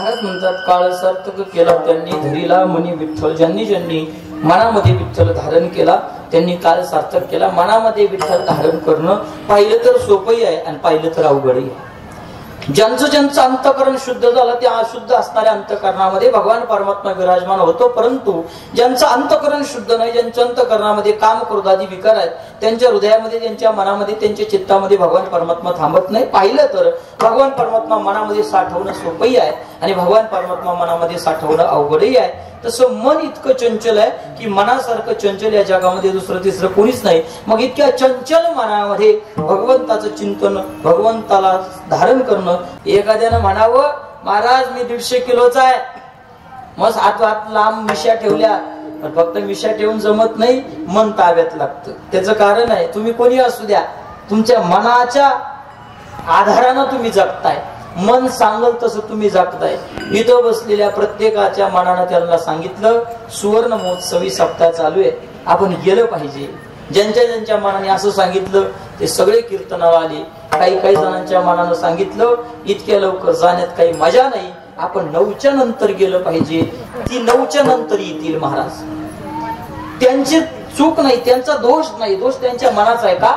महाराज म्हणतात, काळ सार्थक केला त्यांनी धरीला मनी विठ्ठल. ज्यांनी ज्यांनी मनामध्ये विठ्ठल धारण केला त्यांनी काळ सार्थक केला. मनामध्ये विठ्ठल धारण करणं पाहिलं तर सोपंही आहे आणि पाहिलं तर अवघडही आहे. ज्यांचं ज्यांचं अंतःकरण शुद्ध झालं त्या अशुद्ध असणाऱ्या अंतःकरणामध्ये भगवान परमात्मा विराजमान होतो. परंतु ज्यांचं अंतःकरण शुद्ध नाही, ज्यांच्या अंतःकरणामध्ये काम क्रोधादी विकार आहेत, त्यांच्या हृदयामध्ये, त्यांच्या मनामध्ये, त्यांच्या चित्तामध्ये भगवान परमात्मा थांबत नाही. पाहिलं तर भगवान परमात्मा मनामध्ये साठवणं सोपंही आहे आणि भगवान परमात्मा मनामध्ये साठवणं अवघडही आहे. तसं मन इतकं चंचल आहे की मनासारखं चंचल या जगामध्ये दुसरं तिसरं कोणीच नाही. मग इतक्या चंचल मनामध्ये भगवंताचं चिंतन, भगवंताला धारण करणं. एखाद्यानं म्हणावं, महाराज मी 150 किलोचा आहे, मग हात लांब मिशा ठेवल्या, पण फक्त मिशा ठेवून जमत नाही, मन ताब्यात लागतं. त्याचं कारण आहे, तुम्ही कोणी असू द्या, तुमच्या मनाच्या आधारानं तुम्ही जगताय. मन सांगल तसं तुम्ही जगताय. इथं बसलेल्या प्रत्येकाच्या मनानं त्यांना सांगितलं, सुवर्ण महोत्सवी सप्ताह चालू आहे, आपण गेलं पाहिजे. ज्यांच्या ज्यांच्या मनाने असं सांगितलं ते सगळे कीर्तनाला आले. काही काही जणांच्या मनानं सांगितलं, इतक्या लवकर जाण्यात काही मजा नाही, आपण 9च्या नंतर गेलं पाहिजे. ती 9च्या नंतर येतील महाराज. त्यांची चूक नाही, त्यांचा दोष नाही, दोष त्यांच्या मनाचा आहे. का?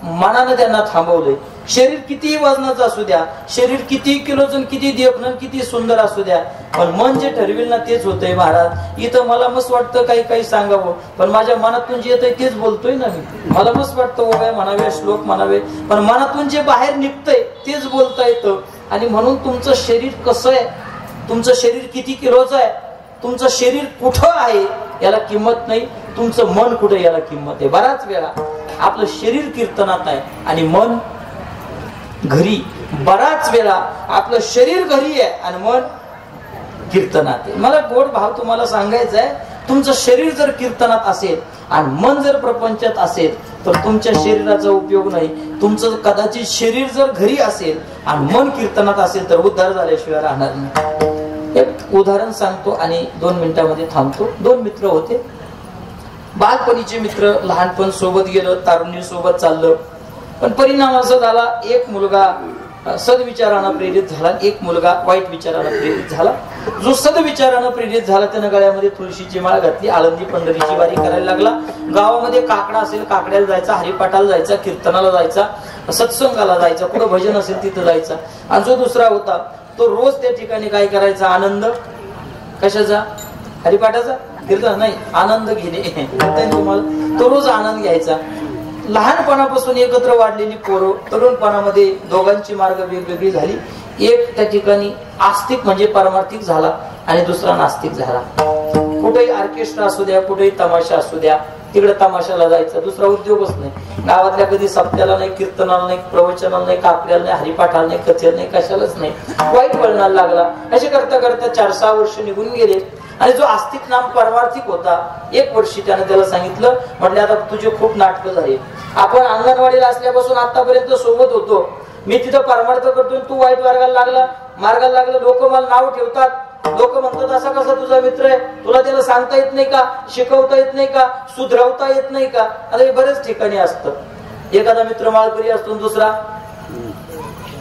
मनानं त्यांना थांबवलंय. शरीर किती वजनाचं असू द्या, शरीर किती किलोचं, किती देखणं, किती सुंदर असू द्या, पण मन जे ठरविल ना तेच होतंय महाराज. इथं मला मस्त वाटतं काही काही सांगावं, पण माझ्या मनातून जे येतंय तेच बोलतोय ना मी. मला मस्त वाटतं ओव्या म्हणावे, श्लोक म्हणावे, पण मनातून जे बाहेर निघतंय तेच बोलता येतं. आणि म्हणून तुमचं शरीर कसं आहे, तुमचं शरीर किती किलोचं आहे, तुमचं शरीर कुठं आहे याला किंमत नाही, तुमचं मन कुठं याला किंमत आहे. बराच वेळा आपलं शरीर कीर्तनात आहे आणि मन घरी. बराच वेळा आपलं शरीर घरी आहे आणि मन कीर्तनात आहे. मला गोड भाव तुम्हाला सांगायचा आहे, तुमचं शरीर जर कीर्तनात असेल आणि मन जर प्रपंचात असेल तर तुमच्या शरीराचा उपयोग नाही. तुमचं कदाचित शरीर जर घरी असेल आणि मन कीर्तनात असेल तर उद्धार झाल्याशिवाय राहणार नाही. एक उदाहरण सांगतो आणि 2 मिनिटांमध्ये थांबतो. 2 मित्र होते, बालपणीचे मित्र. लहानपण सोबत गेलं, तारुण्य सोबत चाललं, पण परिणाम असा झाला, एक मुलगा सद्विचारानं प्रेरित झाला, एक मुलगा वाईट विचारानं प्रेरित झाला. जो सद्विचारानं प्रेरित झाला त्यानं गळ्यामध्ये तुळशीची माळ घातली, आळंदी पंढरीची वारी करायला लागला. गावामध्ये काकडा असेल, काकड्याला जायचा, हरिपाठाला जायचा, कीर्तनाला जायचा, सत्संगाला जायचा, कुठं भजन असेल तिथं जायचा. आणि जो दुसरा होता तो रोज त्या ठिकाणी काय करायचा, आनंद कशाचा, हरिपाठाचा, कीर्तन नाही, आनंद घेणे. तुम्हाला तो रोज आनंद घ्यायचा. लहानपणापासून एकत्र वाढलेली पोरं, तरुणपणामध्ये दोघांची मार्ग वेगवेगळी झाली. एक त्या ठिकाणी आस्तिक म्हणजे पारमार्थिक झाला आणि दुसरा नास्तिक झाला. कुठेही ऑर्केस्ट्रा असू द्या, कुठेही तमाशा असू द्या, तिकडे तमाशाला जायचं, दुसरा उद्योगच नाही. गावातल्या कधी सप्त्याला नाही, कीर्तनाला नाही, प्रवचनाला नाही, कापल्याला नाही, हरिपाठाला नाही, कथेला नाही, कशालाच नाही. वाईट वळणाला लागला. असे करता करता 4-6 वर्ष निघून गेले. आणि जो आस्तिक नाम परमार्थिक होता, 1 वर्षी त्याने त्याला सांगितलं, म्हटले आता तुझे खूप नाटकं झाले, आपण अंगणवाडीला असल्यापासून आतापर्यंत सोबत होतो, मी तिथं परमार्थ करतोय, तू वाईट मार्गाला लागला. लोक मला नाव ठेवतात, लोक म्हणतात असा कसा तुझा मित्र आहे, तुला त्याला सांगता येत नाही का, शिकवता येत नाही का, सुधरवता येत नाही का. आता हे बरेच ठिकाणी असतं. एखादा मित्र माळकरी असतो, दुसरा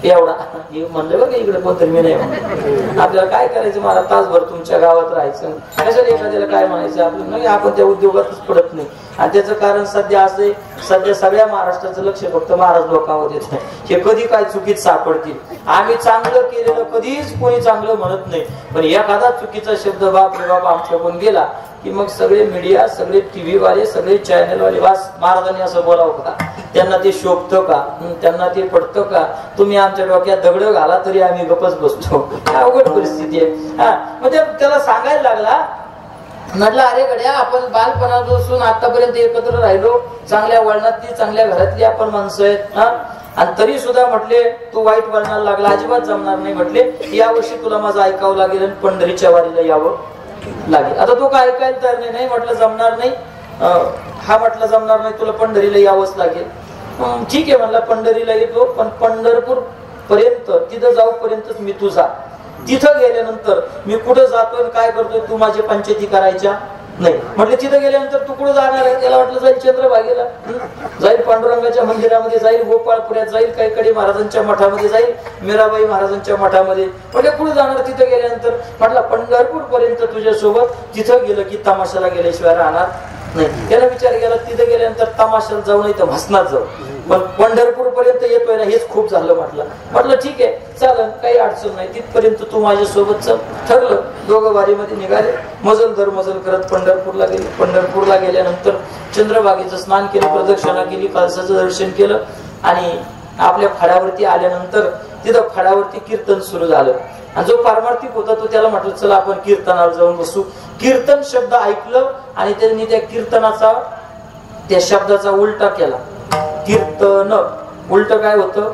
एवढा म्हणलं बघ इकडे कोणतरी मी नाही म्हणत. आपल्याला काय करायचं, मला तासभर तुमच्या गावात राहायचं, कशाला एखाद्याला काय म्हणायचं आपलं नाही, आपण त्या उद्योगातच पडत नाही. आणि त्याचं कारण सध्या असं, सध्या सगळ्या महाराष्ट्राचं लक्ष फक्त महाराज लोकांवर येत आहे. हे कधी काय चुकीत सापडतील. आम्ही चांगलं केलेलं कधीच कोणी चांगलं म्हणत नाही, पण एखादा चुकीचा शब्द बाप रे बाप आमच्याकडून गेला की मग सगळे मीडिया, सगळे टीव्ही वाले, सगळे चॅनल वाले, वास महाराजांनी असं बोलावं का, त्यांना ते शोभतं का, त्यांना ते पडतं का, तुम्ही आमच्या डोक्यात दगड घाला तरी आम्ही गपच बसतो. अवघड परिस्थिती आहे. म्हणजे त्याला सांगायला लागला, म्हटलं अरे गड्या, आपण बालपणापासून आतापर्यंत एकत्र राहिलो, चांगल्या वळणातली, चांगल्या घरातली आपण माणसं आहेत, आणि तरी सुद्धा म्हटले तू वाईट वळणाला लागला, अजिबात जमणार नाही. म्हटले यावर्षी तुला माझं ऐकावं लागेल आणि पंढरीच्या वारीला यावं लागेल. आता तो काय ऐकायला तयार नाही. म्हटलं जमणार नाही. हा म्हटलं जमणार नाही, तुला पंढरीला यावंच लागेल. ठीक आहे म्हणला, पंढरीला येतो, पण पंढरपूर पर्यंत तिथं जाऊपर्यंतच मी तुझा, तिथं गेल्यानंतर मी कुठं जातोय काय करतोय तू माझ्या पंचायती करायच्या नाही. म्हटले तिथे गेल्यानंतर तू कुठं जाणार आहे? त्याला वाटलं जाईल चंद्रभागेला, जाईल पांडुरंगाच्या मंदिरामध्ये, जाईल गोपाळपुऱ्यात, जाईल कैकडी महाराजांच्या मठामध्ये, जाईल मीराबाई महाराजांच्या मठामध्ये. म्हटले कुठं जाणार तिथे गेल्यानंतर? म्हटलं पंढरपूर पर्यंत तुझ्यासोबत, तिथं गेलं की तमाशाला गेल्याशिवाय राहणार नाही. त्याला विचार केला तिथे गेल्यानंतर तमाशाला जाऊ नाही तर भासनात जाऊ, पण पंढरपूर पर्यंत येतोय ना हेच खूप झालं. म्हटलं ठीक आहे चालेल, काही अडचण नाही, तिथपर्यंत तू माझ्यासोबत चल. ठरलं. दोघं वारीमध्ये निघाले. मजल दर मजल करत पंढरपूरला गेले. पंढरपूरला गेल्यानंतर चंद्रभागेचं स्नान केलं, प्रदक्षिणा केली, कळसाचं दर्शन केलं आणि आपल्या फळावरती आल्यानंतर तिथं फळावरती कीर्तन सुरू झालं. आणि जो पारमार्थिक होता तो त्याला म्हटलं चला आपण कीर्तनाला जाऊन बसू. कीर्तन शब्द ऐकलं आणि त्यांनी त्या कीर्तनाचा, त्या शब्दाचा उलटा केला. कीर्तन उलट काय होतं?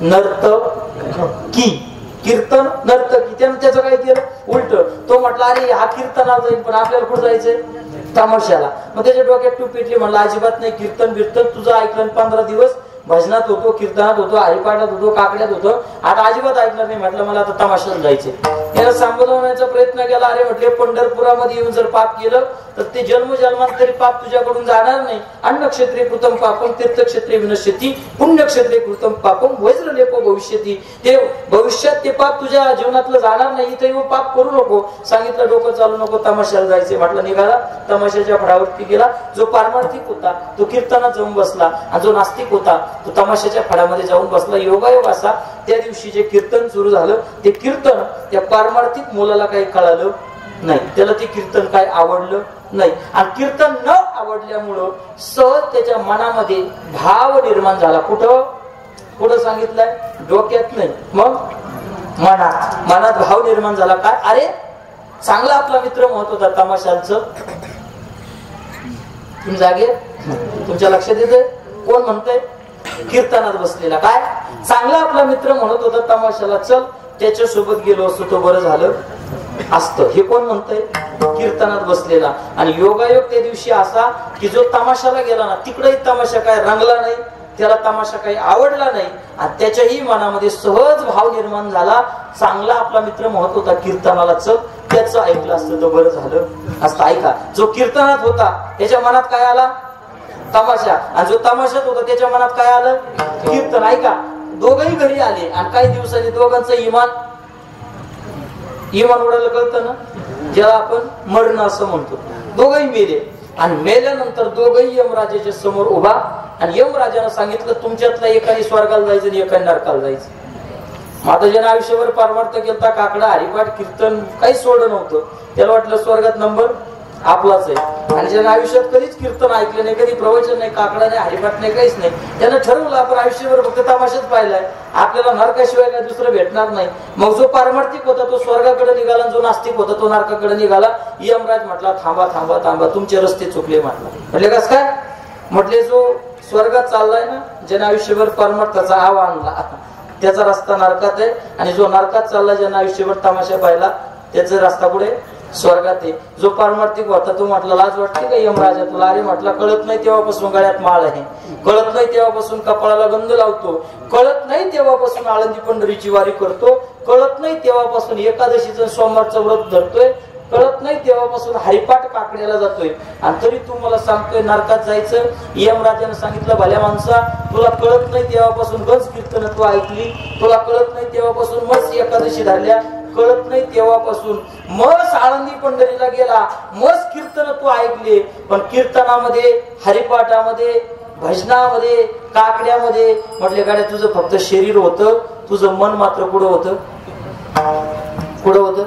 नर्तकी. कीर्तन नर्तकी. त्यानं त्याचं काय केलं? उलट. तो म्हटला अरे हा कीर्तनाला जाईल पण आपल्याला कुठं जायचंय? तमाशाला. मग त्याच्या डोक्यात टू पेटली. म्हणलं अजिबात नाही, कीर्तन बिर्तन तुझं ऐकलं 15 दिवस भजनात होतो, कीर्तनात होतो, हरिपाठात होतो, काकड्यात होतो, आता अजिबात ऐकणार नाही. म्हटलं मला आता तमाशाला जायचे. याला संबोधवण्याचा प्रयत्न केला. अरे म्हटले पंढरपुरामध्ये येऊन जर पाप केलं तर ते जन्मजन्मांतरी पाप तुझ्याकडून जाणार नाही. अन्नक्षेत्रे कृतम पापम तीर्थक्षेत्रे विनश्यती पुण्यक्षेत्रे कृतम पापम वज्रलेपो भविष्यती. ते भविष्यात ते पाप तुझ्या जीवनातलं जाणार नाही. इथे येऊन पाप करू नको. सांगितलं डोकं चालू नको, तमाशाला जायचे. म्हटलं निघाला. तमाशाच्या फळावरती गेला. जो पारमार्थिक होता तो कीर्तनात जाऊन बसला आणि जो नास्तिक होता तो तमाशाच्या फळामध्ये जाऊन बसला. योगायोग असा त्या दिवशी जे कीर्तन सुरू झालं ते कीर्तन त्या पारमार्थिक मुलाला काही कळालं नाही. त्याला ते कीर्तन काय आवडलं नाही. आणि कीर्तन न आवडल्यामुळं सहज त्याच्या मनामध्ये भाव निर्माण झाला. कुठं कुठं सांगितलंय? डोक्यात नाही, मग मनात भाव निर्माण झाला. काय? अरे चांगला आपला मित्र म्हणत होता तमाशालचं. तुम्ही जागे? तुमच्या लक्षात येतंय? कोण म्हणतंय? कीर्तनात बसलेला. काय चांगला आपला मित्र म्हणत होता तमाशाला, चल त्याच्या सोबत गेलो असतो तो बरं झालं असतं. हे कोण म्हणतंय? कीर्तनात बसलेला. आणि योगायोग त्या दिवशी असा की जो तमाशाला गेला ना तिकडेही तमाशा काय रंगला नाही, त्याला तमाशा काही आवडला नाही आणि त्याच्याही मनामध्ये सहज भाव निर्माण झाला. चांगला आपला मित्र म्हणत होता कीर्तनाला चल, त्याचं ऐकलं असतं तर बरं झालं असतं. ऐका, जो कीर्तनात होता त्याच्या मनात काय आला? तमाशा. आणि जो तमाशात होता त्याच्या मनात काय आलं? कीर्तन. ऐका, दोघही घरी आले आणि काही दिवसांनी दोघांचं इमान उडालं. कळतं ना, ज्याला आपण मरण असं म्हणतो. दोघही मेले आणि मेल्यानंतर दोघही यमराजाच्या समोर उभा आणि यमराजानं सांगितलं तुमच्यातला एकाने स्वर्गाला जायचं आणि एकाने नरकाला जायचं. आता ज्यानं आयुष्यभर पारमार्थ केलता, काकडा हरिपाठ कीर्तन काही सोडलं नव्हतं, त्याला वाटलं स्वर्गात नंबर आपलाच आहे. आणि ज्यानं आयुष्यात कधीच कीर्तन ऐकलं नाही, कधी प्रवचन नाही, काकडा नाही, हरिपाठ नाही, काहीच नाही, त्यानं ठरवलं आपण आयुष्यभर फक्त तमाशाच पाहिलाय, आपल्याला नरकाशिवाय काय दुसरं भेटणार नाही. मग जो पारमार्थिक होता तो स्वर्गाकडे निघाला, जो नास्तिक होता तो नरकाकडे निघाला. यमराज म्हटला थांबा थांबा थांबा, तुमचे रस्ते चुकले. म्हटले कस काय? म्हटले जो स्वर्गात चाललाय ना, ज्यानं आयुष्यभर परमार्थाचा आवा आणला त्याचा रस्ता नरकात आहे, आणि जो नरकात चालला ज्यानं आयुष्यभर तमाशा पाहिला त्याचा रस्ता पुढे स्वर्गात आहे. जो पारमार्थिक होता तो म्हटला लाज वाटते का यमराजा तुला? अरे म्हटला कळत नाही तेव्हापासून गळ्यात माळ आहे, कळत नाही तेव्हापासून कपाळाला गंध लावतो, कळत नाही तेव्हापासून आळंदी पंढरीची वारी करतो, कळत नाही तेव्हापासून एकादशीचं सोमवारचं व्रत धरतोय, कळत नाही तेव्हापासून हरिपाठ काकड्याला जातोय, आणि तरी तू मला सांगतोय नरकात जायचं. यमराजानं सांगितलं भल्या माणसा, तुला कळत नाही तेव्हापासून गंज कीर्तन तू ऐकली, तुला कळत नाही तेव्हापासून मस एकादशी धरल्या, कळत नाही तेव्हापासून मस आळंदी पंढरीला गेला, मस कीर्तन तू ऐकले, पण कीर्तनामध्ये, हरिपाठामध्ये, भजनामध्ये, काकड्यामध्ये म्हटले गाड्या तुझं फक्त शरीर होतं, तुझं मन मात्र कुठं होतं? कुठं होतं?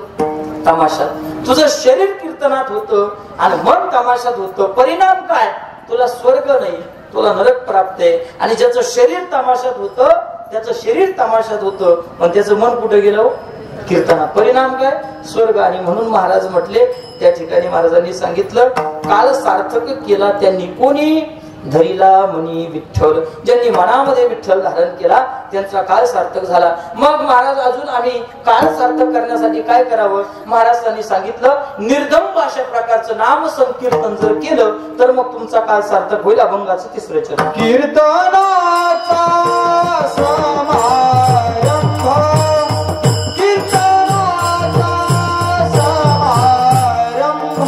तमाशात. तुझं शरीर कीर्तनात होतं आणि मन तमाशात होतं. परिणाम काय? तुला स्वर्ग नाही, तुला नरक प्राप्त आहे. आणि ज्याचं शरीर तमाशात होतं त्याचं शरीर तमाशात होतं, पण त्याचं मन कुठे गेलं? कीर्तनात. परिणाम काय? स्वर्ग. आणि म्हणून महाराज म्हटले, त्या ठिकाणी महाराजांनी सांगितलं काल सार्थक केला त्यांनी कोणी? धरिला मनी विठ्ठल. ज्यांनी मनामध्ये विठ्ठल धारण केला त्यांचा काळ सार्थक झाला. मग महाराज अजून आम्ही काळ सार्थक करण्यासाठी काय करावं? महाराजांनी सांगितलं निर्दंब अशा प्रकारचं नाम संकीर्तन जर केलं तर मग तुमचा काळ सार्थक होईल. अभंगाचं तिसरं चरण. कीर्तनाचा समारंभ, कीर्तनाचा समारंभ,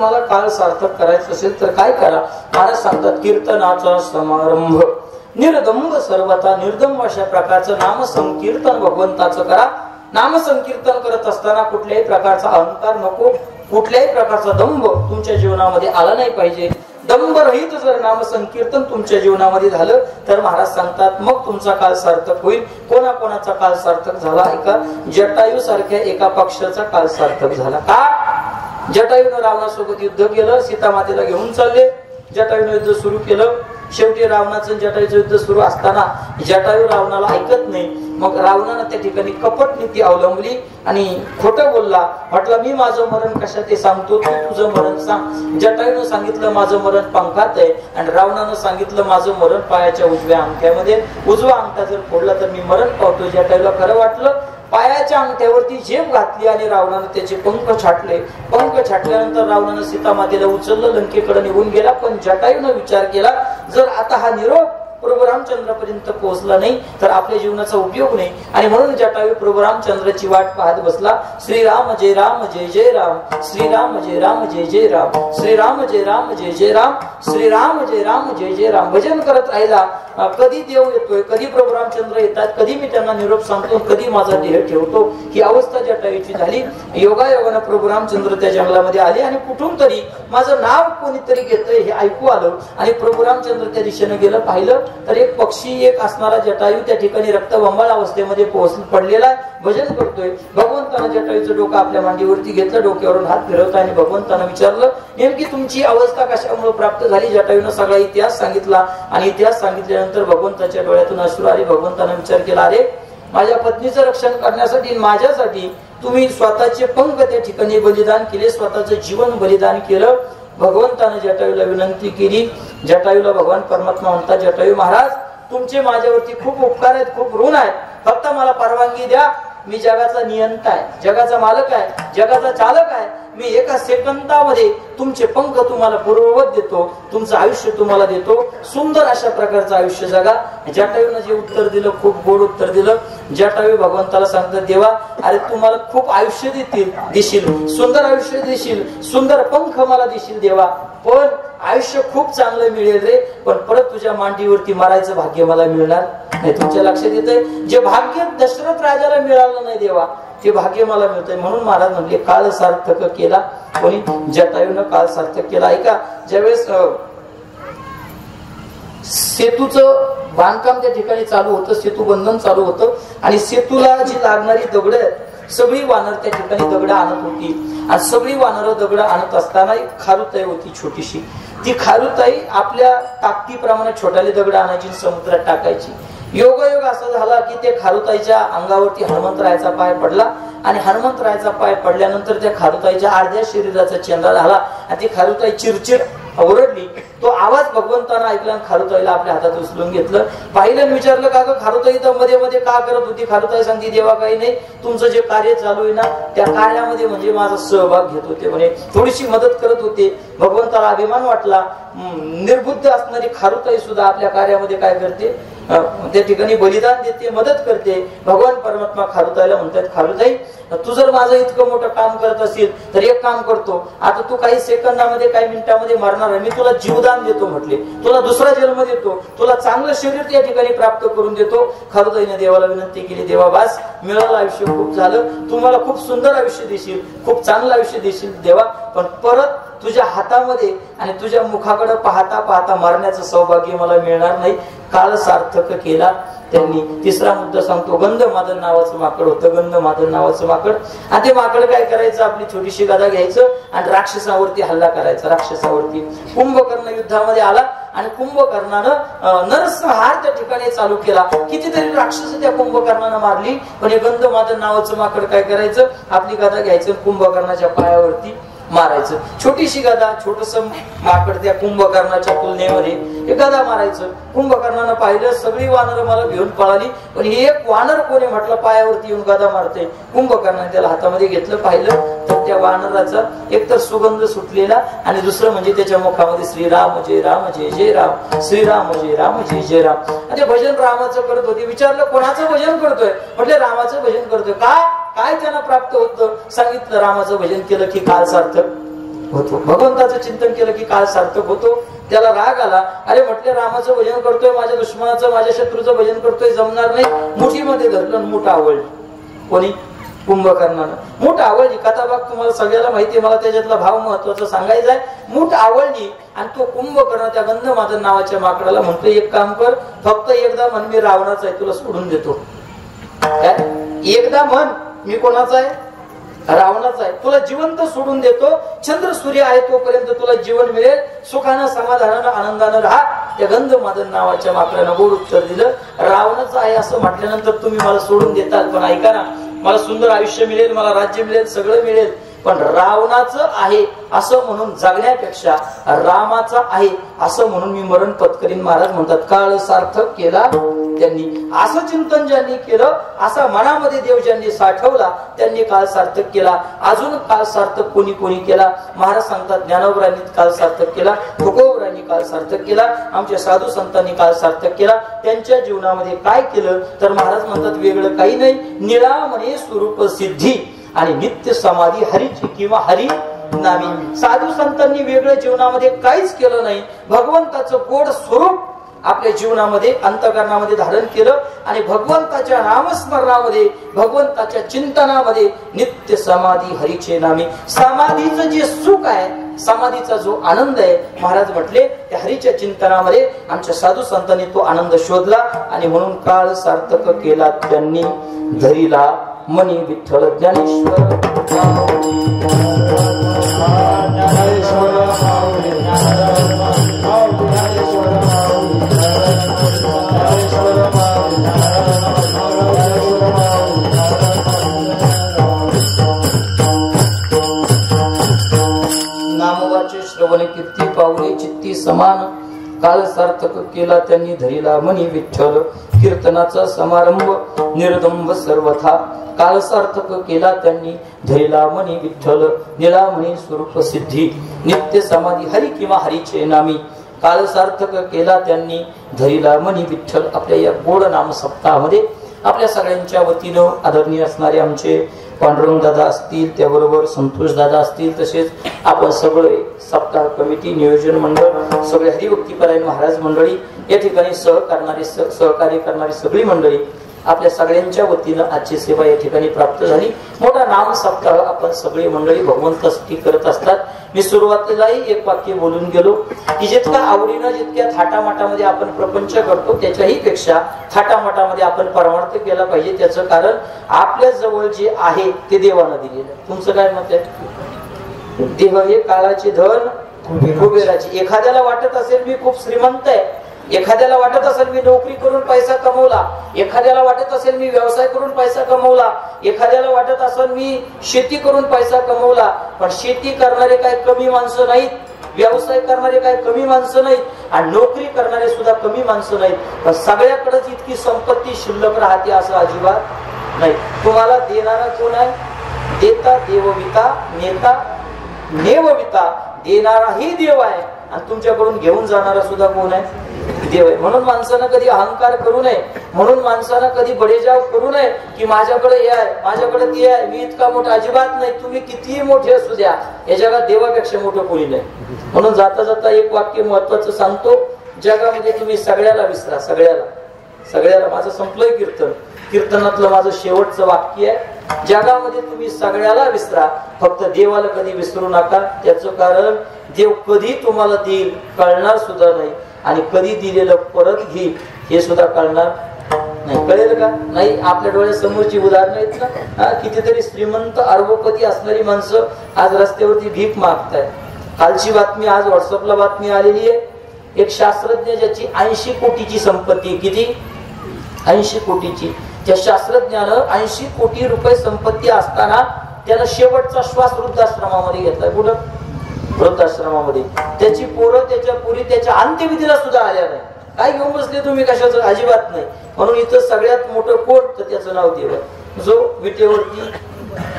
तुम्हाला काळ सार्थक करायचं असेल तर काय करा. महाराज सांगतात कीर्तनाचा समारंभ निर्दंब सर्वथा निर्दंब अशा प्रकारचं नाम संकीर्तन भगवंताचं करा. नाम संकीर्तन करत असताना कुठल्याही प्रकारचा अहंकार नको, कुठल्याही प्रकारचा दंभ तुमच्या जीवनामध्ये आला नाही पाहिजे. दंभरहित जर नाम संकीर्तन तुमच्या जीवनामध्ये झालं तर महाराज सांगतात मग तुमचा काळ सार्थक होईल. कोणाकोणाचा काळ सार्थक झाला ऐका. जटायू सारख्या एका पक्षाचा काळ सार्थक झाला. का? जटायूनं रावणासोबत युद्ध केलं, सीतामातेला घेऊन चालले. जटायूनं युद्ध सुरू केलं. शेवटी रावणाचं जटायूचं युद्ध सुरू असताना जटायू रावणाला ऐकत नाही. मग रावणानं त्या ठिकाणी कपट नीती अवलंबली आणि खोटं बोलला. म्हटलं मी माझं मरण कशा ते सांगतो, तू तुझं मरण सांग. जटायूनं सांगितलं माझं मरण पंखात आहे आणि रावणानं सांगितलं माझं मरण पायाच्या उजव्या अंगठ्यामध्ये. उजवा अंगठा जर फोडला तर मी मरण पावतो. जटायूला खरं वाटलं. पायाच्या अंगठ्यावरती झेप घातली आणि रावणानं त्याचे पंख छाटले. पंख छाटल्यानंतर रावणानं सीतामातेला उचललं, लंकेकडे निघून गेला. पण जटायूनं विचार केला जर आता हा निरोप प्रभू रामचंद्रापर्यंत पोहोचला नाही तर आपल्या जीवनाचा उपयोग नाही. आणि म्हणून जटायू प्रभू रामचंद्राची वाट पाहत बसला. श्रीराम जय राम जय जय राम, श्रीराम जय राम जय जय राम, श्रीराम जय राम जय जय राम, श्रीराम जय राम जय जय राम भजन करत राहिला. कधी देव येतोय, कधी प्रभू रामचंद्र येतात, कधी मी त्यांना निरोप सांगतो, कधी माझा देह ठेवतो. ही अवस्था जटायूची झाली. योगायोगानं प्रभू रामचंद्र त्या जंगलामध्ये आले आणि कुठून तरी माझं नाव कोणीतरी घेतंय हे ऐकू आलं आणि प्रभू रामचंद्र त्या दिशेने गेलं. पाहिलं तर एक पक्षी, एक असणारा जटायू त्या ठिकाणी रक्तबंबाळ अवस्थेमध्ये पडलेला भजन करतोय. भगवंतानं जटायूचं डोकं आपल्या मांडीवरती घेतलं, डोक्यावरून हात फिरवता आणि भगवंतानं विचारलं नेमकी तुमची अवस्था कशामुळे प्राप्त झाली. जटायूनं सगळा इतिहास सांगितला आणि इतिहास सांगितल्यानंतर भगवंताच्या डोळ्यातून अश्रू आले. भगवंतानं विचार केला अरे माझ्या पत्नीचं रक्षण करण्यासाठी माझ्यासाठी तुम्ही स्वतःचे पंख त्या ठिकाणी बलिदान केले, स्वतःचं जीवन बलिदान केलं. भगवंतानं जटायूला विनंती केली. जटायूला भगवान परमात्मा म्हणतात जटायू महाराज तुमचे माझ्यावरती खूप उपकार आहेत, खूप ऋण आहेत. फक्त मला परवानगी द्या. मी जगाचा नियंता आहे, जगाचा मालक आहे, जगाचा चालक आहे. मी एका सेकंदामध्ये तुमचे पंख तुम्हाला पूर्ववत देतो, तुमचं आयुष्य तुम्हाला देतो. सुंदर अशा प्रकारचं आयुष्य जगा. जटायूनं जे उत्तर दिलं खूप गोड उत्तर दिलं. जटायू भगवंताला सांगतात देवा अरे तुम्हाला खूप आयुष्य देशील, सुंदर आयुष्य देशील, सुंदर पंख मला देशील देवा, पण आयुष्य खूप चांगलं मिळेल रे, पण परत तुझ्या मांडीवरती मारायचं भाग्य मला मिळणार नाही. तुमच्या लक्षात येतंय जे भाग्य दशरथ राजाला मिळालं नाही देवा ते भाग्य मला मिळतंय. म्हणून महाराज म्हणले काळ सार्थक केला. कोणी? जटायूनं काळ सार्थक केला. ऐका ज्यावेळेस सेतूचं बांधकाम त्या ठिकाणी चालू होतं, सेतू बंधन चालू होतं आणि सेतूला जी लागणारी दगड सगळी वानर त्या ठिकाणी दगड आणत होती आणि सगळी वानर दगड आणत असताना एक खारुताई होती छोटीशी. ती खारुताई आपल्या ताकदीप्रमाणे छोट्याले दगड आणायची, समुद्रात टाकायची. योगायोग असा झाला की ते खारुताईच्या अंगावरती हनुमंतरायाचा पाय पडला आणि हनुमंतरायाचा पाय पडल्यानंतर त्या खारुताईच्या अर्ध्या शरीराचा चेंदा झाला आणि ती खारुताई चिरचिर ओरडली. तो आवाज भगवंतानं ऐकला आणि खारुताईला आपल्या हातात उचलून घेतलं. पाहिलं विचारलं का ग खारुताई तर मध्ये मध्ये का करत होती. खारुताई सांगते देवा काही नाही, तुमचं जे कार्य चालू आहे ना त्या कार्यामध्ये म्हणजे माझा सहभाग घेत होते, म्हणे थोडीशी मदत करत होते. भगवंताला अभिमान वाटला. निर्बुद्ध असणारी खारुताई सुद्धा आपल्या कार्यामध्ये काय करते, त्या ठिकाणी बलिदान देते, मदत करते. भगवान परमात्मा खारुताईला म्हणतात खारुताई तू जर माझं इतकं मोठं काम करत असेल तर एक काम करतो, आता तू काही सेकंदामध्ये काही मिनिटामध्ये मरणार आहे, मी तुला जीवदान देतो म्हटले, तुला दुसरा जन्म देतो, तुला चांगलं शरीर त्या ठिकाणी प्राप्त करून देतो. खारुताईने देवाला विनंती केली देवा बास मिळालं आयुष्य खूप झालं, तुम्हाला खूप सुंदर आयुष्य देशील, खूप चांगलं आयुष्य देशील देवा, पण परत तुझ्या हातामध्ये आणि तुझ्या मुखाकडे पाहता पाहता मरण्याचं सौभाग्य मला मिळणार नाही. काळ सार्थक केला त्यांनी. तिसरा मुद्दा सांगतो. गंधमादन नावाचं माकड होतं, गंधमादन नावाचं माकड. आणि ते माकड काय करायचं, आपली छोटीशी गदा घ्यायचं आणि राक्षसावरती हल्ला करायचा. राक्षसावरती कुंभकर्ण युद्धामध्ये आला आणि कुंभकर्णानं नरसंहार त्या ठिकाणी चालू केला. कितीतरी राक्षस त्या कुंभकर्णानं मारली, पण हे गंधमादन नावाचं माकड काय करायचं, आपली गदा घ्यायचं कुंभकर्णाच्या पायावरती मारायचं. छोटीशी गदा, छोटस माकड त्या कुंभकर्णाच्या तुलनेमध्ये हे गदा मारायचं. कुंभकर्णानं पाहिलं सगळी वानर मला घेऊन पळाली, पण हे एक वानर कोणी म्हटलं पायावरती येऊन गदा मारते. कुंभकर्णाने त्याला हातामध्ये घेतलं, पाहिलं तर त्या वानराचा एकतर सुगंध सुटलेला आणि दुसरं म्हणजे त्याच्या मुखामध्ये श्रीराम जय राम जय जय राम, श्रीराम जय राम जय जय राम. आणि ते भजन रामाचं करत होते. विचारलं कोणाचं भजन करतोय, म्हटले रामाचं भजन करतोय. काय त्यांना प्राप्त होतं सांगितलं, रामाचं भजन केलं की काळ सार्थक होतो. भगवंताचं चिंतन केलं की काळ सार्थक होतो. त्याला राग आला, अरे म्हटले रामाचं भजन करतोय, माझ्या दुश्मनाचं माझ्या शत्रूचं भजन करतोय, जमणार नाही. मुठीमध्ये धरलं, मूठ आवडली. कोणी? कुंभकर्णानं मूठ आवडली. कथाभाग तुम्हाला सगळ्याला माहिती आहे, मला त्याच्यातला भाव महत्वाचा सांगायचा आहे. मूठ आवडली आणि तो कुंभकर्ण त्या गंधमादन नावाच्या माकडाला म्हणतो, एक काम कर, फक्त एकदा म्हण मी रावणाचा आहे, तुला सोडून देतो. काय? एकदा म्हण मी कोणाचा आहे? रावणाचा आहे, तुला जिवंत सोडून देतो. चंद्र सूर्य आहे तोपर्यंत तुला जीवन मिळेल, सुखानं समाधानानं आनंदानं राहा. त्या गंधमादन नावाच्या माकडानं गोड उत्तर दिलं, रावणाचा आहे असं म्हटल्यानंतर तुम्ही मला सोडून देताल, पण ऐका ना, मला सुंदर आयुष्य मिळेल, मला राज्य मिळेल, सगळं मिळेल, पण रावणाचं आहे असं म्हणून जगण्यापेक्षा रामाचा आहे असं म्हणून मी मरण पत्करीन. महाराज म्हणतात काळ सार्थक केला त्यांनी. असं चिंतन ज्यांनी केलं, असा मनामध्ये देव ज्यांनी साठवला, त्यांनी काळ सार्थक केला. अजून काळ सार्थक कोणी कोणी केला? महाराज सांगतात ज्ञानोबरांनी काळ सार्थक केला, तुकोबरांनी काळ सार्थक केला, आमच्या साधू संतांनी काळ सार्थक केला. त्यांच्या जीवनामध्ये काय केलं तर महाराज म्हणतात वेगळं काही नाही, निरामणे स्वरूप सिद्धी आणि नित्य समाधी हरीची किंवा हरी नामी. साधू संतांनी वेगळं जीवनामध्ये काहीच केलं नाही, भगवंताचं गोड स्वरूप आपल्या जीवनामध्ये अंतःकरणामध्ये धारण केलं आणि भगवंताच्या नामस्मरणामध्ये, भगवंताच्या चिंतनामध्ये नित्य समाधी हरीचे नामी. समाधीचं जे सुख आहे, समाधीचा जो आनंद आहे, महाराज म्हटले त्या हरीच्या चिंतनामध्ये आमच्या साधू संतांनी तो आनंद शोधला आणि म्हणून काळ सार्थक केला त्यांनी, धरीला मनी विठ्ठल ज्ञानेश्वर. नामवाचे श्रवण कीर्ती पावले चित्ती समान, काळ सार्थक केला त्यांनी, धरीला मनी विठ्ठल. कीर्तनाचा समारंभ निर्दंब सर्वथा, काळ सार्थक केला त्यांनी, धरीला मनी विठ्ठल. निरामणी स्वरूप सिद्धी नित्य समाधी हरी किंवा हरीचे नामी. काळ सार्थक केला त्यांनी, धरीला मनी विठ्ठल. आपल्या या गोड नाम सप्ताहामध्ये आपल्या सगळ्यांच्या वतीनं आदरणीय असणारे आमचे पांडुरंग दादा असतील, त्याबरोबर संतोष दादा असतील, तसेच आपण सगळे सप्ताह कमिटी, नियोजन मंडळ, सगळे हरिभक्तीपरायण महाराज मंडळी, या ठिकाणी सहकार्य करणारी सगळी मंडळी, आपल्या सगळ्यांच्या वतीनं आजची सेवा या ठिकाणी प्राप्त झाली. मोठा नाम सप्ताह आपण सगळी मंडळी भगवंतासाठी करत असतात. मी सुरुवातीलाही एक वाक्य बोलून गेलो की जितका आवडीनं, जितक्या थाटामाटामध्ये आपण प्रपंच करतो, त्याच्याही पेक्षा थाटामाटामध्ये आपण परमार्थ केला पाहिजे. त्याचं कारण आपल्या जवळ जे आहे ते देवानं दिलेलं आहे. तुमचं काय मत आहे? देव हे काळाचे धन, कुबेराचे. एखाद्याला वाटत असेल मी खूप श्रीमंत आहे, एखाद्याला वाटत असेल मी नोकरी करून पैसा कमवला, एखाद्याला वाटत असेल मी व्यवसाय करून पैसा कमवला, एखाद्याला वाटत असेल मी शेती करून पैसा कमवला, पण शेती करणारे काय कमी माणसं नाहीत, व्यवसाय करणारे काय कमी माणसं नाहीत, आणि नोकरी करणारे सुद्धा कमी माणसं नाहीत. पण सगळ्याकडेच इतकी संपत्ती शिल्लक राहते असं अजिबात नाही. तुम्हाला देणारा कोण आहे? देता देवविता, नेता नेवविता. देणाराही देव आहे आणि तुमच्याकडून घेऊन जाणारा सुद्धा कोण आहे? देव आहे. म्हणून माणसानं कधी अहंकार करू नये, म्हणून माणसानं कधी बडेजाव करू नये की माझ्याकडे हे आहे, माझ्याकडे ते आहे, मी इतका मोठा. अजिबात नाही. तुम्ही कितीही मोठे असू द्या, या जगात देवापेक्षा मोठं कोणी नाही. म्हणून जाता जाता एक वाक्य महत्वाचं सांगतो, जगामध्ये तुम्ही सगळ्याला विसरा, सगळ्याला. माझं संपलंय कीर्तन, कीर्तनातलं माझं शेवटचं वाक्य आहे, जगामध्ये तुम्ही सगळ्याला विसरा, फक्त देवाला कधी विसरू नका. त्याचं कारण देव कधी तुम्हाला देईल कळणार सुद्धा नाही, आणि कधी दिलेलं परत घेईल हे सुद्धा कळणार नाही. कळेल का? नाही. आपल्या डोळ्यासमोरची उदाहरणं आहेत ना, कितीतरी श्रीमंत अरबोपती असणारी माणसं आज रस्त्यावरती भीक मागतायत. कालची बातमी, आज व्हॉट्सअपला बातमी आलेली आहे, एक शास्त्रज्ञ ज्याची 80 कोटीची संपत्ती, किती? 80 कोटीची. त्या शास्त्रज्ञानं 80 कोटी रुपये संपत्ती असताना त्यानं शेवटचा श्वास वृद्धाश्रमामध्ये घेतलाय. कुठं? वृद्धाश्रमामध्ये. त्याची पोरं, त्याच्या पुरी त्याच्या अंत्यविधीला सुद्धा आल्या नाही. काय घेऊन बसले तुम्ही? कशाचं? अजिबात नाही. म्हणून इथं सगळ्यात मोठं कोण? तर त्याचं नाव देव आहे. जो विटेवरती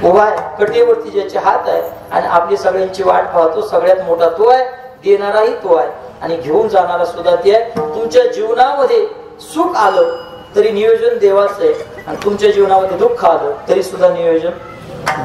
उभा आहे, कटेवरती ज्याचे हात आहे आणि आपली सगळ्यांची वाट पाहतो, सगळ्यात मोठा तो आहे, देणाराही तो आहे आणि घेऊन जाणारा सुद्धा ते आहे. तुमच्या जीवनामध्ये सुख आलं तरी नियोजन देवाचं आहे, आणि तुमच्या जीवनामध्ये दुःख आलं तरी सुद्धा नियोजन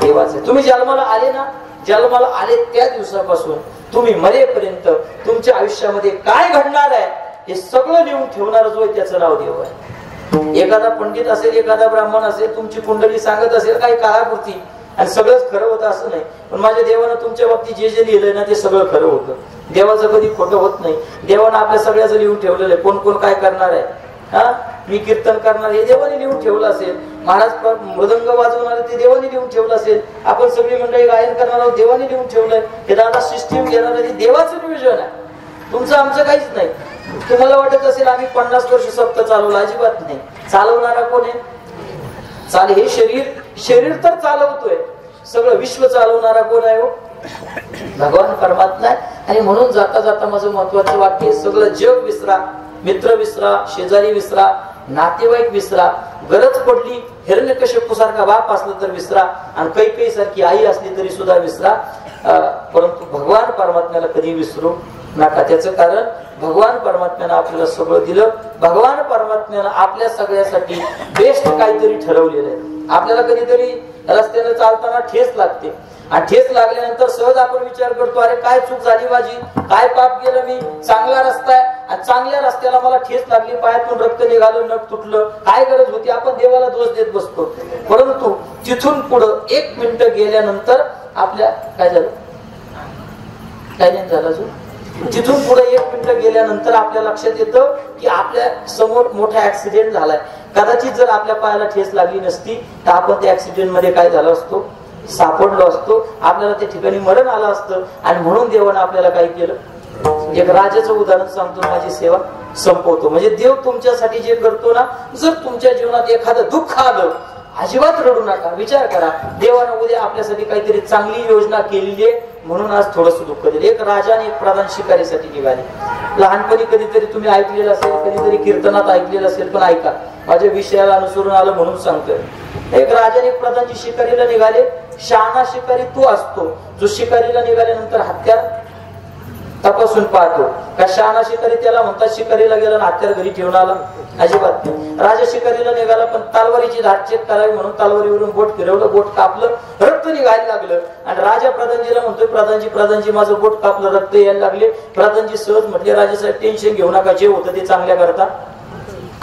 देवाचं आहे. तुम्ही जन्माला आले ना, जन्माला आले त्या दिवसापासून तुम्ही मरेपर्यंत तुमच्या आयुष्यामध्ये काय घडणार आहे हे सगळं लिहून ठेवणार जो आहे त्याचं नाव देव आहे. एखादा पंडित असेल, एखादा ब्राह्मण असेल, तुमची कुंडली सांगत असेल काही काळापुरती आणि सगळंच खरं होतं असं नाही, पण माझ्या देवानं तुमच्या बाबतीत जे जे लिहिलंय ना ते सगळं खरं होतं. देवाचं कधी खोटं होत नाही. देवानं आपल्या सगळ्याचं लिहून ठेवलेलं आहे. कोण कोण काय करणार आहे, हा मी कीर्तन करणार हे देवाने लिहून ठेवलं असेल. महाराज मृदंग वाजवणार ते देवाने लिहून ठेवलं असेल. आपण सगळी मंडळी गायन करणार आहोत देवाने लिहून ठेवलंय. हे दादा सिस्टीम घेणार आहे देवाचं नियोजन आहे, तुमचं आमचं काहीच नाही. तुम्हाला वाटत असेल आम्ही 50 वर्ष सप्त चालवलं, अजिबात नाही. चालवणारा कोण आहे? चाल हे शरीर तर चालवतोय, सगळं विश्व चालवणारा कोण आहे? भगवान परमात्मा आहे. आणि म्हणून जाता जाता माझं महत्वाचं वाक्य, सगळं जग विसरा, मित्र विसरा, शेजारी विसरा, नातेवाईक विसरा, गरज पडली हिरण्यकश्यपू सारखा बाप असला तर विसरा, आणि कैकेयी सारखी आई असली तरी सुद्धा विसरा, परंतु भगवान परमात्म्याला कधी विसरू नका. त्याचं कारण भगवान परमात्म्यानं आपल्याला सगळं दिलं. भगवान परमात्म्यानं आपल्या सगळ्यासाठी बेस्ट काहीतरी ठरवलेलं आहे. आपल्याला कधीतरी रस्त्याने चालताना ठेस लागते, आणि ठेस लागल्यानंतर सहज आपण विचार करतो, अरे काय चूक झाली माझी, काय पाप केलं मी, चांगला रस्ता आहे आणि चांगल्या रस्त्याला मला ठेस लागली, पायातून रक्त निघालं, नख तुटलं, काय गरज होती, आपण देवाला दोष देत बसतो. परंतु तिथून पुढं 1 मिनिट गेल्यानंतर आपल्या काय झालं, काय नाही झालं अजून, तिथून पुढे 1 मिनिट गेल्यानंतर आपल्या लक्षात येतं की आपल्या समोर मोठा ऍक्सिडेंट झालाय. कदाचित जर आपल्या पायाला ठेस लागली नसती तर आपण त्या ऍक्सिडेंट मध्ये काय झालं असतो, सापडलो असतो, आपल्याला त्या ठिकाणी मरण आलं असतं. आणि म्हणून देवानं आपल्याला काय केलं, एक राजाचं उदाहरण सांगतो, माझी सेवा संपवतो. म्हणजे देव तुमच्यासाठी जे करतो ना, जर तुमच्या जीवनात एखादं दुःख आलं, अजिबात रडू नका, विचार करा, देवानं उद्या आपल्यासाठी काहीतरी चांगली योजना केलेली आहे, म्हणून आज थोडस दुःख दिलं. एक राजा आणि एक प्रधान शिकारीसाठी निघाले. लहानपणी कधीतरी तुम्ही ऐकलेलं असेल, कधीतरी कीर्तनात ऐकलेलं असेल, पण ऐका, माझ्या विषयाला अनुसरून आलं म्हणून सांगतोय. एक राजा आणि एक प्रधान शिकारीला निघाले. शहाणा शिकारी तो असतो जो शिकारीला निघाल्यानंतर हत्यार तपासून पाहतो. का शहाणा शिकारी त्याला म्हणतात शिकारीला गेला ना हत्यार घरी ठेवून आला, अजिबात नाही. राजा शिकारीला निघाला, पण तलवारीची धार चेक करावी म्हणून तलवारीवरून बोट फिरवलं, बोट कापलं, रक्त निघायला लागलं. आणि राजा प्रधानजीला म्हणतोय, प्रधानजी माझं बोट कापलं, रक्त यायला लागले. प्रधानजी सहज म्हटले, राजासाहेब टेन्शन घेऊ नका, जे होतं ते चांगल्या करता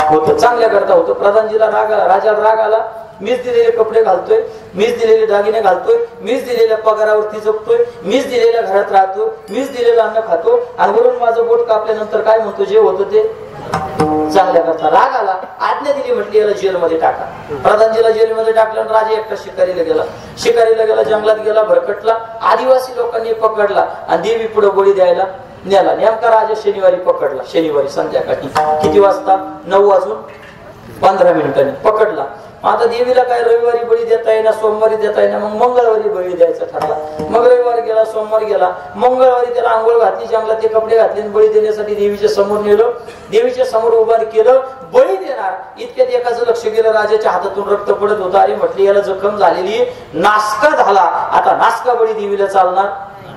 होतं, चांगल्या करता होतं. प्रधानजीला राग आला, राजाला राग आला. मीच दिलेले कपडे घालतोय, मीच दिलेले दागिने घालतोय, मीच दिलेल्या पगारावरती जगतोय, मीच दिलेल्या घरात राहतो, मीच दिलेलं अन्न खातो, आणि वरून माझं बोट कापल्यानंतर काय म्हणतो, जे होतं ते चांगल्या करता. राग आला, आज्ञा दिली, म्हटली याला जेलमध्ये टाका. प्रधानजीला जेलमध्ये टाकलं. राजा एकटा शिकारीला गेला, जंगलात गेला, भरकटला. आदिवासी लोकांनी पकडला आणि देवी पुढे बळी द्यायला नेला. नेमका राजा शनिवारी पकडला, शनिवारी संध्याकाळी किती वाजता, 9:15 पकडला. आता देवीला काय रविवारी बळी देता येईना, सोमवारी देता येईना, मग मंगळवारी बळी द्यायचा ठरला. मग रविवार गेला, सोमवार गेला, मंगळवारी त्याला आंघोळ घातली, जंगलात ते कपडे घातले, बळी देण्यासाठी देवीच्या समोर नेलं. देवीच्या समोर उभा केलं, बळी देणार. इतक्यात एकाचं लक्ष गेलं, राजाच्या हातातून रक्त पडत होतं. अरे म्हटली याला जखम झालेली, नासका झाला, आता नासका बळी देवीला चालणार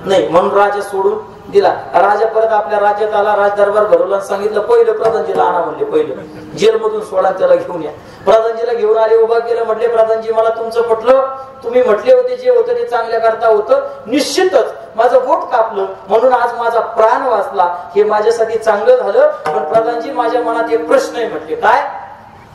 नाही, म्हणून राजा सोडून दिला. राजा परत आपल्या राज्यात आला, राज दरबार भरवला, सांगितलं पहिलं प्रधानजीला आणा, म्हणले पहिलं जेलमधून सोडा, त्याला घेऊन या. प्रधानजीला घेऊन आले, उभा केलं, म्हटले प्रधानजी मला तुमचं पटलं, तुम्ही म्हटले होते जे होतं ते चांगल्या करता होतं, निश्चितच माझं बोट कापलं म्हणून आज माझा प्राण वाचला, हे माझ्यासाठी चांगलं झालं. पण प्रधानजी माझ्या मनात एक प्रश्न आहे. म्हटले काय?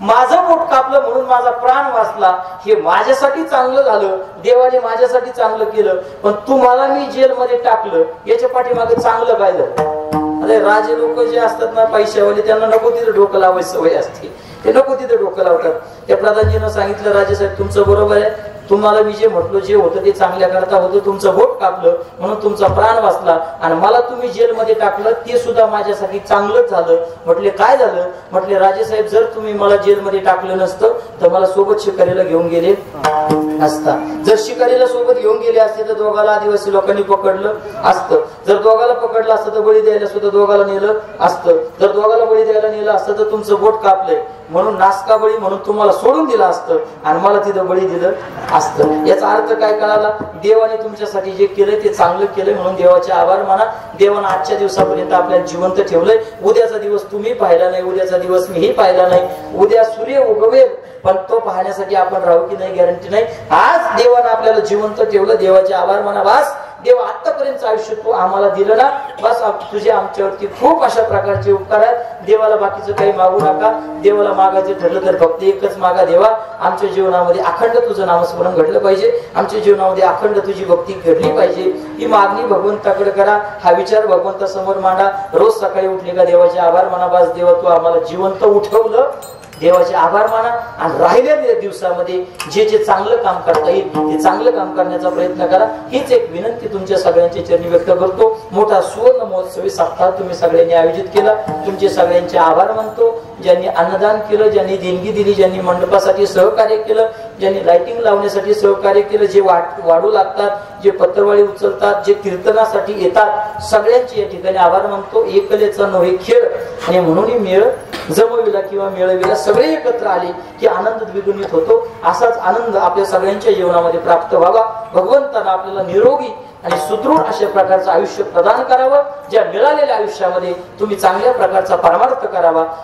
माझं बोट कापलं म्हणून माझा प्राण वाचला, हे माझ्यासाठी चांगलं झालं, देवाने माझ्यासाठी चांगलं केलं, पण तुम्हाला मी जेलमध्ये टाकलं, याच्या पाठीमागे चांगलं काय झालं? अरे राजे लोक जे असतात ना पैशावाले, त्यांना नको तिथे डोकं लावायची सवय असते, ते नको तिथे डोकं लावतात. त्या प्रधानजीनं सांगितलं, राजेसाहेब तुमचं बरोबर आहे, तुम्हाला मी जे म्हटलं जे होतं ते चांगल्या करता होतं, तुमचं बोट कापलं म्हणून तुमचा प्राण वाचला, आणि मला तुम्ही जेलमध्ये टाकलं ते सुद्धा माझ्यासाठी चांगलंच झालं. म्हटले काय झालं? म्हटले राजेसाहेब जर तुम्ही मला जेलमध्ये टाकलं नसतं तर मला सोबत शिकारीला घेऊन गेले असता. जर शिकारीला सोबत घेऊन गेले असते तर दोघाला आदिवासी लोकांनी पकडलं असतं. जर दोघाला पकडलं असतं तर बळी द्यायला सुद्धा दोघाला नेलं असतं. जर दोघाला बळी द्यायला नेलं असतं तर तुमचं बोट कापलंय म्हणून नासका बळी म्हणून तुम्हाला सोडून दिलं असतं, आणि मला तिथं बळी दिलं असतं. याचा अर्थ काय कळाला? देवाने तुमच्यासाठी जे केलंय ते चांगलं केलंय म्हणून देवाचे आभार माना. देवानं आजच्या दिवसापर्यंत आपल्याला जिवंत ठेवलंय. उद्याचा दिवस तुम्ही पाहिला नाही, उद्याचा दिवस मीही पाहिला नाही. उद्या सूर्य उगवेल पण तो पाहण्यासाठी आपण राहू की नाही गॅरंटी नाही. नाही. आज देवानं आपल्याला जिवंत ठेवलं, देवाचे आभार म्हणा. बस देव आतापर्यंत आयुष्य तू आम्हाला दिलं ना, बस तुझे आमच्यावरती खूप अशा प्रकारचे उपकार आहेत. देवाला बाकीचं काही मागू नका. देवाला मागायचं ठरलं तर फक्त एकच मागा, देवा आमच्या जीवनामध्ये अखंड तुझं नामस्मरण घडलं पाहिजे, आमच्या जीवनामध्ये अखंड तुझी भक्ती घडली पाहिजे. ही मागणी भगवंताकडे करा, हा विचार भगवंतासमोर मांडा. रोज सकाळी उठले का देवाचे आभार माना. बस देवा तू आम्हाला जिवंत उठवलं, देवाचे आभार माना. आणि राहिलेल्या दिवसामध्ये जे जे चांगलं काम करता येईल ते चांगलं काम करण्याचा प्रयत्न करा. हीच एक विनंती तुमच्या सगळ्यांच्या चरणी व्यक्त करतो. मोठा सुवर्ण महोत्सवी सप्ताह तुम्ही सगळ्यांनी आयोजित केला, तुमचे सगळ्यांचे आभार मानतो. ज्यांनी अन्नदान केलं, ज्यांनी देणगी दिली, ज्यांनी मंडपासाठी सहकार्य केलं, ज्यांनी लाइटिंग लावण्यासाठी सहकार्य केलं, जे वाढू लागतात, जे पत्रवाळी उचलतात, जे कीर्तनासाठी येतात, सगळ्यांचे या ठिकाणी आभार मानतो. एकलेचा नव्हे खेळ, आणि म्हणून मेळ जमविला किंवा मेळविला सगळे एकत्र आले की आनंद द्विगुणित होतो. असाच आनंद आपल्या सगळ्यांच्या जीवनामध्ये प्राप्त व्हावा. भगवंताला आपल्याला निरोगी आणि सुदृढ अशा प्रकारचं आयुष्य प्रदान करावं. ज्या मिळालेल्या आयुष्यामध्ये तुम्ही चांगल्या प्रकारचा परमार्थ करावा